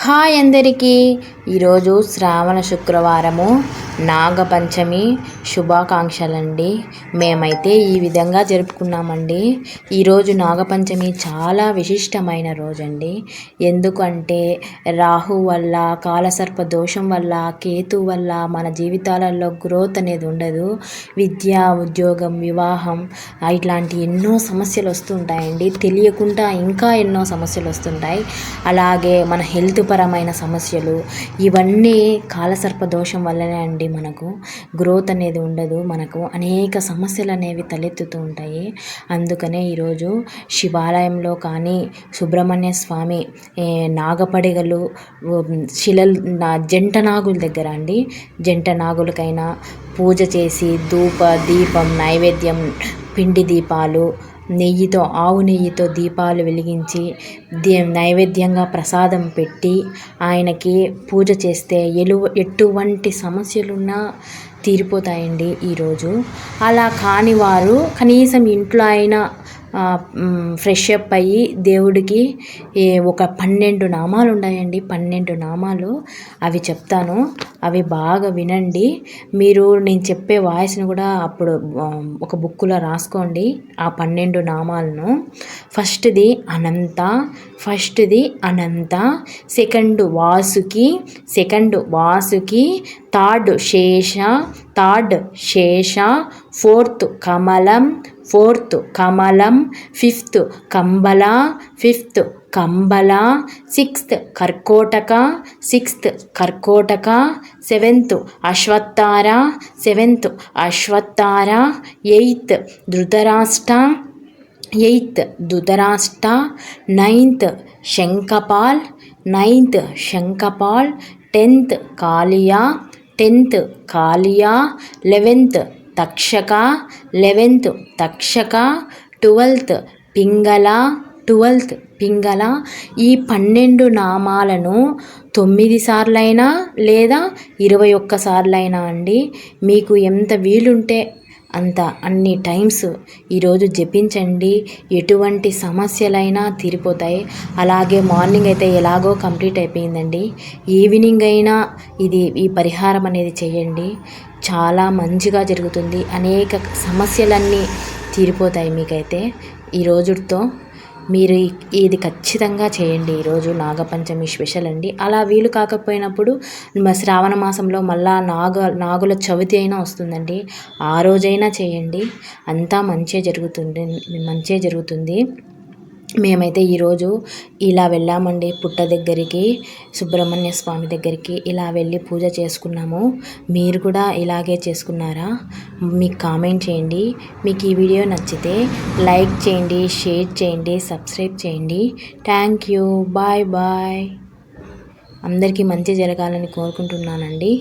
Hi అందరికీ ఈరోజు శ్రావణ శుక్రవారము నాగపంచమి శుభాకాంక్షలండి. మేమైతే ఈ విధంగా జరుపుకున్నామండి. ఈరోజు నాగపంచమి చాలా విశిష్టమైన రోజండి. ఎందుకంటే రాహు వల్ల, కాలసర్ప దోషం వల్ల, కేతు వల్ల మన జీవితాలలో గ్రోత్ అనేది ఉండదు. విద్య, ఉద్యోగం, వివాహం ఇట్లాంటి ఎన్నో సమస్యలు వస్తుంటాయండి. తెలియకుండా ఇంకా ఎన్నో సమస్యలు వస్తుంటాయి. అలాగే మన హెల్త్ పరమైన సమస్యలు ఇవన్నీ కాలసర్ప దోషం వల్లనే అండి. మనకు గ్రోత్ అనేది ఉండదు. మనకు అనేక సమస్యలు అనేవి తలెత్తుతూ ఉంటాయి. అందుకనే ఈరోజు శివాలయంలో కానీ, సుబ్రహ్మణ్య స్వామి నాగపడిగలు శిలలు జంట నాగుల దగ్గర అండి, జంట నాగులకైనా పూజ చేసి దీపం నైవేద్యం, పిండి దీపాలు, నెయ్యితో, ఆవు నెయ్యితో దీపాలు వెలిగించి నైవేద్యంగా ప్రసాదం పెట్టి ఆయనకి పూజ చేస్తే ఎటువంటి సమస్యలున్నా తీరిపోతాయండి ఈరోజు. అలా కాని వారు కనీసం ఇంట్లో అయినా ఫ్రెష్ అప్ అయ్యి దేవుడికి ఒక 12 నామాలు ఉన్నాయండి. 12 నామాలు అవి చెప్తాను, అవి బాగా వినండి. మీరు నేను చెప్పే వాయిస్ని కూడా అప్పుడు ఒక బుక్లో రాసుకోండి ఆ 12 నామాలను. ఫస్ట్ది Ananta, second Vasuki, third Shesha, fourth Kamalam, fifth Kambala, sixth Karkotaka, seventh Ashvatara, eighth Dhritarashtra, ninth Shankhapala, tenth Kaliya, 11th Takshaka, 12th Pingala. ఈ 12 నామాలను 9 సార్లైనా లేదా 21 సార్లైనా అండి, మీకు ఎంత వీలుంటే అన్ని టైమ్స్ ఈరోజు జపించండి. ఎటువంటి సమస్యలైనా తీరిపోతాయి. అలాగే మార్నింగ్ అయితే ఎలాగో కంప్లీట్ అయిపోయిందండి. ఈవినింగ్ అయినా ఈ పరిహారం అనేది చేయండి. చాలా మంచిగా జరుగుతుంది. అనేక సమస్యలన్నీ తీరిపోతాయి మీకైతే ఈ రోజుతో. మీరు ఇది ఖచ్చితంగా చేయండి. ఈరోజు నాగపంచమి స్పెషల్ అండి. అలా వీలు కాకపోయినప్పుడు శ్రావణ మాసంలో మళ్ళా నాగుల చవితి అయినా వస్తుందండి, ఆ రోజైనా చేయండి. అంతా మంచే జరుగుతుంది. మేమైతే ఈరోజు ఇలా వెళ్ళామండి పుట్ట దగ్గరికి, సుబ్రహ్మణ్య స్వామి దగ్గరికి ఇలా వెళ్ళి పూజ చేసుకున్నాము. మీరు కూడా ఇలాగే చేసుకున్నారా? మీకు కామెంట్ చేయండి. మీకు ఈ వీడియో నచ్చితే లైక్ చేయండి, షేర్ చేయండి, సబ్స్క్రైబ్ చేయండి. Thank you. బాయ్. అందరికీ మంచి జరగాలని కోరుకుంటున్నానండి.